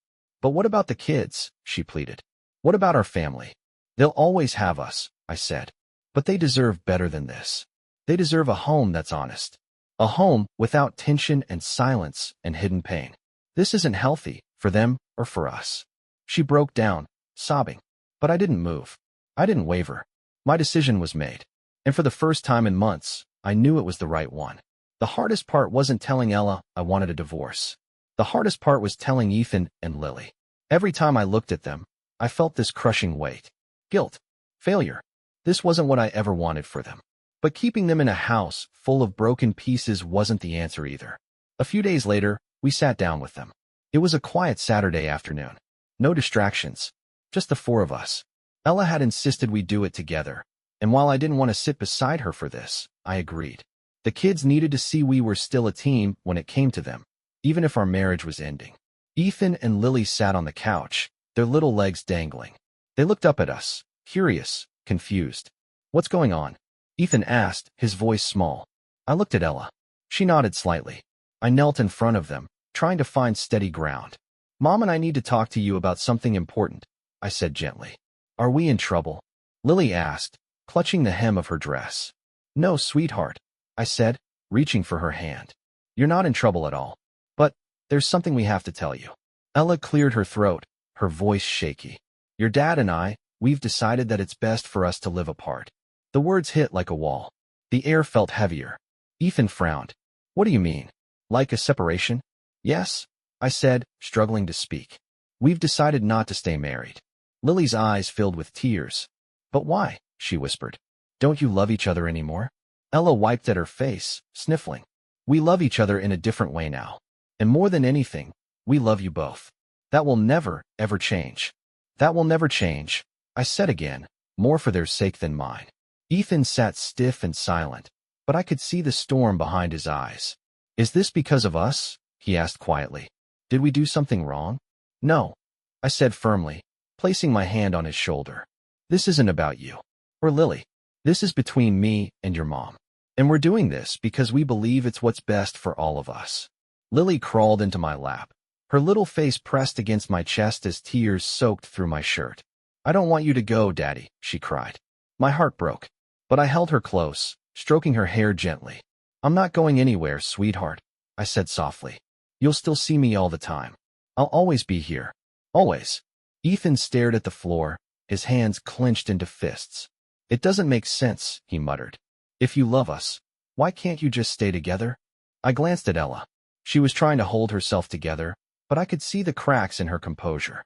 But what about the kids? She pleaded. What about our family? They'll always have us, I said. But they deserve better than this. They deserve a home that's honest. A home without tension and silence and hidden pain. This isn't healthy for them or for us. She broke down, sobbing. But I didn't move. I didn't waver. My decision was made. And for the first time in months, I knew it was the right one. The hardest part wasn't telling Ella I wanted a divorce. The hardest part was telling Ethan and Lily. Every time I looked at them, I felt this crushing weight. Guilt. Failure. This wasn't what I ever wanted for them. But keeping them in a house full of broken pieces wasn't the answer either. A few days later, we sat down with them. It was a quiet Saturday afternoon. No distractions. Just the four of us. Ella had insisted we do it together. And while I didn't want to sit beside her for this, I agreed. The kids needed to see we were still a team when it came to them, even if our marriage was ending. Ethan and Lily sat on the couch, their little legs dangling. They looked up at us, curious, confused. What's going on? Ethan asked, his voice small. I looked at Ella. She nodded slightly. I knelt in front of them, trying to find steady ground. Mom and I need to talk to you about something important, I said gently. Are we in trouble? Lily asked, clutching the hem of her dress. No, sweetheart, I said, reaching for her hand. You're not in trouble at all. But there's something we have to tell you. Ella cleared her throat, her voice shaky. Your dad and I, we've decided that it's best for us to live apart. The words hit like a wall. The air felt heavier. Ethan frowned. What do you mean? Like a separation? Yes, I said, struggling to speak. We've decided not to stay married. Lily's eyes filled with tears. But why? She whispered. Don't you love each other anymore? Ella wiped at her face, sniffling. We love each other in a different way now. And more than anything, we love you both. That will never, ever change. That will never change, I said again, more for their sake than mine. Ethan sat stiff and silent, but I could see the storm behind his eyes. Is this because of us? He asked quietly. Did we do something wrong? No, I said firmly, placing my hand on his shoulder. This isn't about you. Or Lily. This is between me and your mom. And we're doing this because we believe it's what's best for all of us. Lily crawled into my lap. Her little face pressed against my chest as tears soaked through my shirt. I don't want you to go, Daddy, she cried. My heart broke. But I held her close, stroking her hair gently. I'm not going anywhere, sweetheart, I said softly. You'll still see me all the time. I'll always be here. Always. Ethan stared at the floor, his hands clenched into fists. It doesn't make sense, he muttered. If you love us, why can't you just stay together? I glanced at Ella. She was trying to hold herself together, but I could see the cracks in her composure.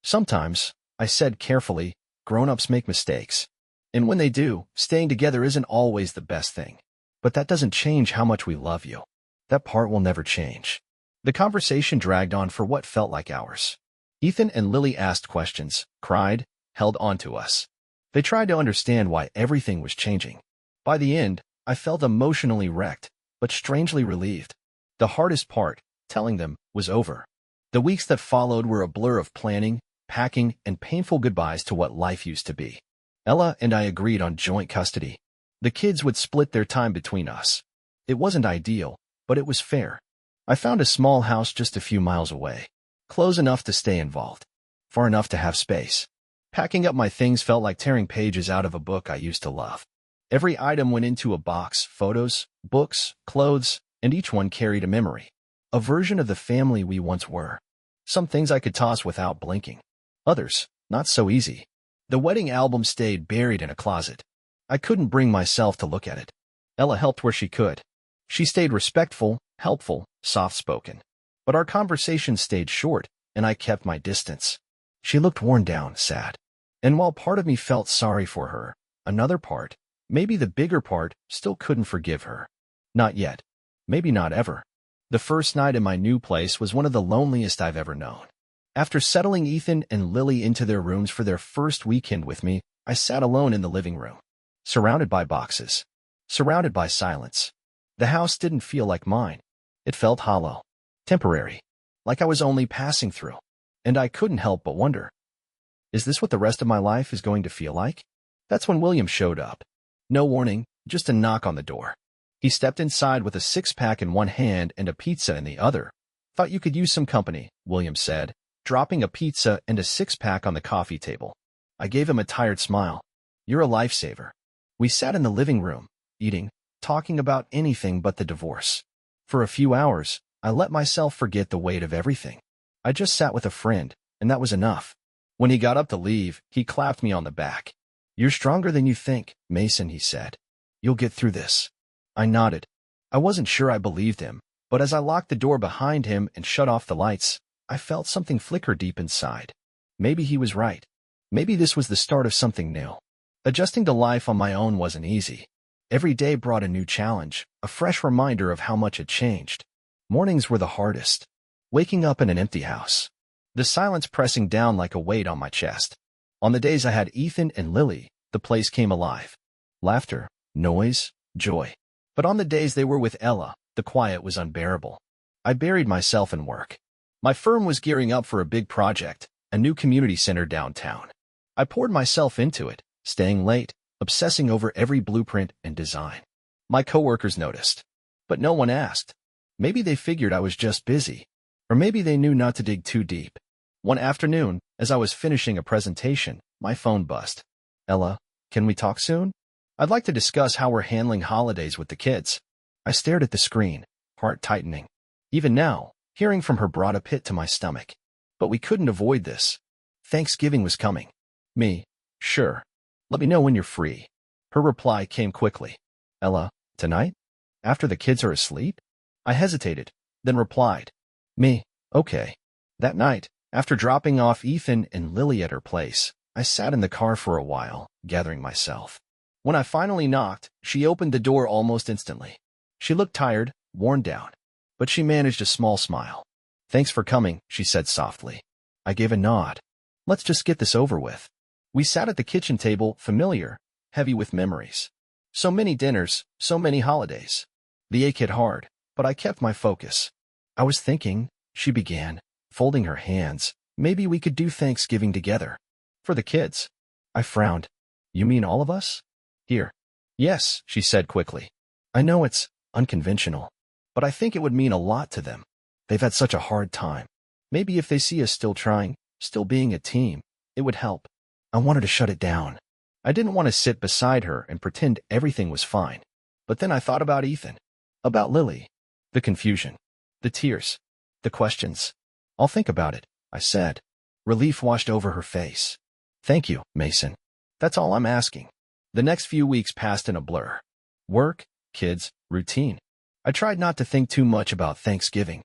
Sometimes, I said carefully, grown-ups make mistakes. And when they do, staying together isn't always the best thing. But that doesn't change how much we love you. That part will never change. The conversation dragged on for what felt like hours. Ethan and Lily asked questions, cried, held on to us. They tried to understand why everything was changing. By the end, I felt emotionally wrecked, but strangely relieved. The hardest part, telling them, was over. The weeks that followed were a blur of planning, packing, and painful goodbyes to what life used to be. Ella and I agreed on joint custody. The kids would split their time between us. It wasn't ideal, but it was fair. I found a small house just a few miles away. Close enough to stay involved. Far enough to have space. Packing up my things felt like tearing pages out of a book I used to love. Every item went into a box, photos, books, clothes, and each one carried a memory. A version of the family we once were. Some things I could toss without blinking. Others, not so easy. The wedding album stayed buried in a closet. I couldn't bring myself to look at it. Ella helped where she could. She stayed respectful, helpful, soft-spoken. But our conversation stayed short, and I kept my distance. She looked worn down, sad. And while part of me felt sorry for her, another part, maybe the bigger part, still couldn't forgive her. Not yet. Maybe not ever. The first night in my new place was one of the loneliest I've ever known. After settling Ethan and Lily into their rooms for their first weekend with me, I sat alone in the living room, surrounded by boxes, surrounded by silence. The house didn't feel like mine. It felt hollow, temporary, like I was only passing through. And I couldn't help but wonder, is this what the rest of my life is going to feel like? That's when William showed up. No warning, just a knock on the door. He stepped inside with a six-pack in one hand and a pizza in the other. Thought you could use some company, William said, dropping a pizza and a six-pack on the coffee table. I gave him a tired smile. You're a lifesaver. We sat in the living room, eating, talking about anything but the divorce. For a few hours, I let myself forget the weight of everything. I just sat with a friend, and that was enough. When he got up to leave, he clapped me on the back. You're stronger than you think, Mason, he said. You'll get through this. I nodded. I wasn't sure I believed him, but as I locked the door behind him and shut off the lights, I felt something flicker deep inside. Maybe he was right. Maybe this was the start of something new. Adjusting to life on my own wasn't easy. Every day brought a new challenge, a fresh reminder of how much had changed. Mornings were the hardest. Waking up in an empty house. The silence pressing down like a weight on my chest. On the days I had Ethan and Lily, the place came alive. Laughter, noise, joy. But on the days they were with Ella, the quiet was unbearable. I buried myself in work. My firm was gearing up for a big project, a new community center downtown. I poured myself into it, staying late, obsessing over every blueprint and design. My coworkers noticed, but no one asked. Maybe they figured I was just busy, or maybe they knew not to dig too deep. One afternoon, as I was finishing a presentation, my phone buzzed. Ella, can we talk soon? I'd like to discuss how we're handling holidays with the kids. I stared at the screen, heart tightening. Even now, hearing from her brought a pit to my stomach. But we couldn't avoid this. Thanksgiving was coming. Me, sure. Let me know when you're free. Her reply came quickly. Ella, tonight? After the kids are asleep? I hesitated, then replied. Me, okay. That night, after dropping off Ethan and Lily at her place, I sat in the car for a while, gathering myself. When I finally knocked, she opened the door almost instantly. She looked tired, worn down, but she managed a small smile. Thanks for coming, she said softly. I gave a nod. Let's just get this over with. We sat at the kitchen table, familiar, heavy with memories. So many dinners, so many holidays. The ache hit hard, but I kept my focus. I was thinking, she began, folding her hands, maybe we could do Thanksgiving together. For the kids. I frowned. You mean all of us? Here. Yes, she said quickly. I know it's unconventional, but I think it would mean a lot to them. They've had such a hard time. Maybe if they see us still trying, still being a team, it would help. I wanted to shut it down. I didn't want to sit beside her and pretend everything was fine. But then I thought about Ethan, about Lily, the confusion, the tears, the questions. I'll think about it, I said. Relief washed over her face. Thank you, Mason. That's all I'm asking. The next few weeks passed in a blur. Work, kids, routine. I tried not to think too much about Thanksgiving.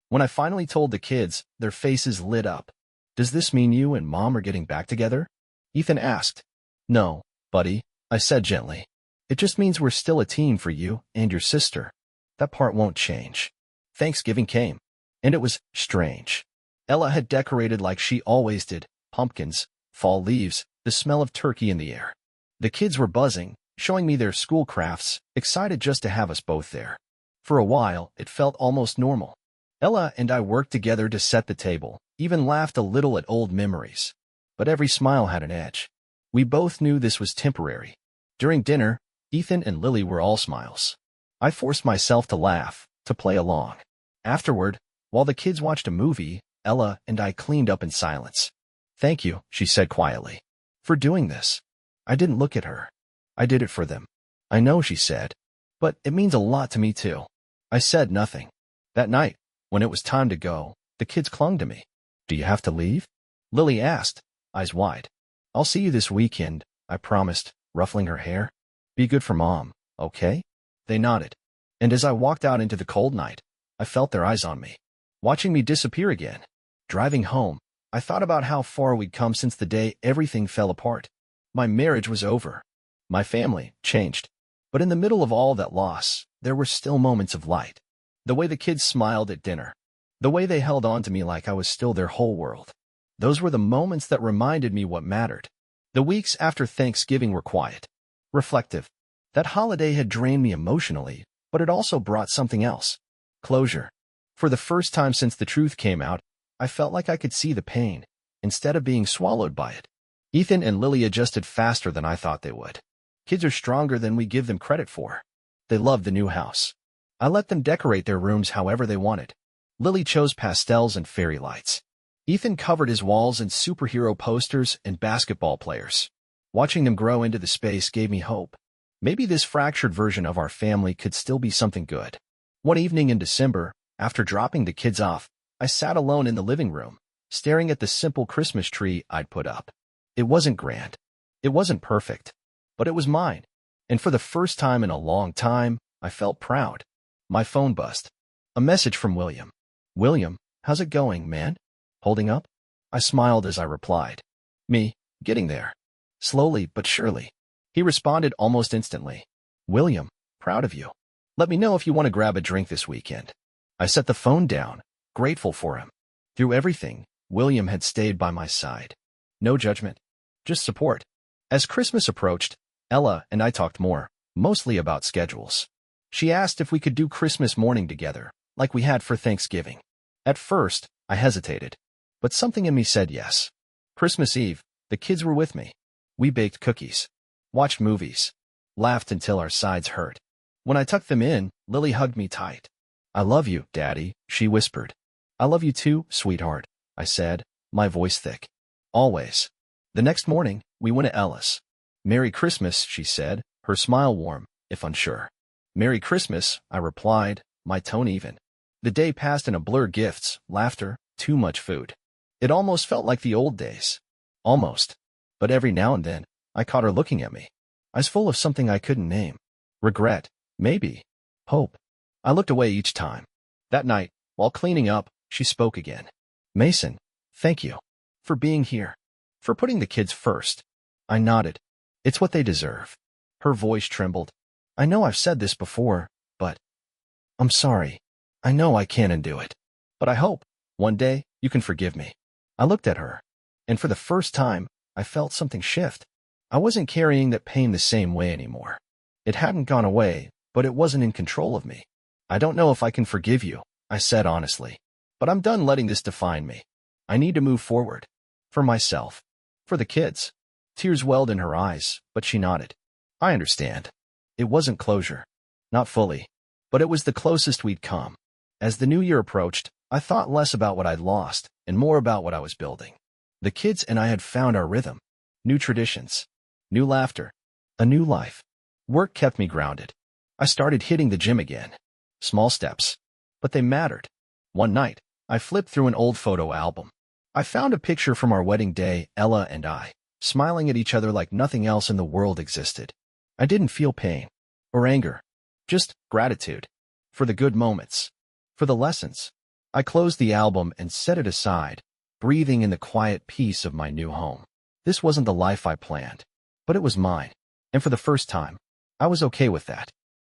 When I finally told the kids, their faces lit up. Does this mean you and Mom are getting back together? Ethan asked. No, buddy, I said gently. It just means we're still a team for you and your sister. That part won't change. Thanksgiving came, and it was strange. Ella had decorated like she always did, pumpkins, fall leaves, the smell of turkey in the air. The kids were buzzing, showing me their school crafts, excited just to have us both there. For a while, it felt almost normal. Ella and I worked together to set the table, even laughed a little at old memories. But every smile had an edge. We both knew this was temporary. During dinner, Ethan and Lily were all smiles. I forced myself to laugh, to play along. Afterward, while the kids watched a movie, Ella and I cleaned up in silence. Thank you, she said quietly, for doing this. I didn't look at her. I did it for them. I know, she said, but it means a lot to me too. I said nothing. That night, when it was time to go, the kids clung to me. Do you have to leave? Lily asked, eyes wide. I'll see you this weekend, I promised, ruffling her hair. Be good for Mom, okay? They nodded. And as I walked out into the cold night, I felt their eyes on me, watching me disappear again. Driving home, I thought about how far we'd come since the day everything fell apart. My marriage was over. My family changed. But in the middle of all that loss, there were still moments of light. The way the kids smiled at dinner. The way they held on to me like I was still their whole world. Those were the moments that reminded me what mattered. The weeks after Thanksgiving were quiet, reflective. That holiday had drained me emotionally, but it also brought something else. Closure. For the first time since the truth came out, I felt like I could see the pain, instead of being swallowed by it. Ethan and Lily adjusted faster than I thought they would. Kids are stronger than we give them credit for. They loved the new house. I let them decorate their rooms however they wanted. Lily chose pastels and fairy lights. Ethan covered his walls in superhero posters and basketball players. Watching them grow into the space gave me hope. Maybe this fractured version of our family could still be something good. One evening in December, after dropping the kids off, I sat alone in the living room, staring at the simple Christmas tree I'd put up. It wasn't grand. It wasn't perfect. But it was mine. And for the first time in a long time, I felt proud. My phone buzzed. A message from William. "William, how's it going, man? Holding up?" I smiled as I replied. "Me, getting there. Slowly but surely." He responded almost instantly. "William, proud of you. Let me know if you want to grab a drink this weekend." I set the phone down, grateful for him. Through everything, William had stayed by my side. No judgment, just support. As Christmas approached, Ella and I talked more, mostly about schedules. She asked if we could do Christmas morning together, like we had for Thanksgiving. At first, I hesitated, but something in me said yes. Christmas Eve, the kids were with me. We baked cookies, watched movies, laughed until our sides hurt. When I tucked them in, Lily hugged me tight. "I love you, Daddy," she whispered. "I love you too, sweetheart," I said, my voice thick. "Always." The next morning, we went to Ella's. "Merry Christmas," she said, her smile warm, if unsure. "Merry Christmas," I replied, my tone even. The day passed in a blur: gifts, laughter, too much food. It almost felt like the old days. Almost. But every now and then, I caught her looking at me. Eyes full of something I couldn't name. Regret, maybe. Hope. I looked away each time. That night, while cleaning up, she spoke again. "Mason, thank you. For being here. For putting the kids first." I nodded. "It's what they deserve." Her voice trembled. "I know I've said this before, but I'm sorry. I know I can't undo it. But I hope, one day, you can forgive me." I looked at her, and for the first time, I felt something shift. I wasn't carrying that pain the same way anymore. It hadn't gone away, but it wasn't in control of me. "I don't know if I can forgive you," I said honestly. "But I'm done letting this define me. I need to move forward. For myself. For the kids." Tears welled in her eyes, but she nodded. "I understand." It wasn't closure. Not fully. But it was the closest we'd come. As the new year approached, I thought less about what I'd lost and more about what I was building. The kids and I had found our rhythm. New traditions. New laughter. A new life. Work kept me grounded. I started hitting the gym again. Small steps. But they mattered. One night, I flipped through an old photo album. I found a picture from our wedding day, Ella and I, smiling at each other like nothing else in the world existed. I didn't feel pain or anger, just gratitude for the good moments, for the lessons. I closed the album and set it aside, breathing in the quiet peace of my new home. This wasn't the life I planned, but it was mine. And for the first time, I was okay with that.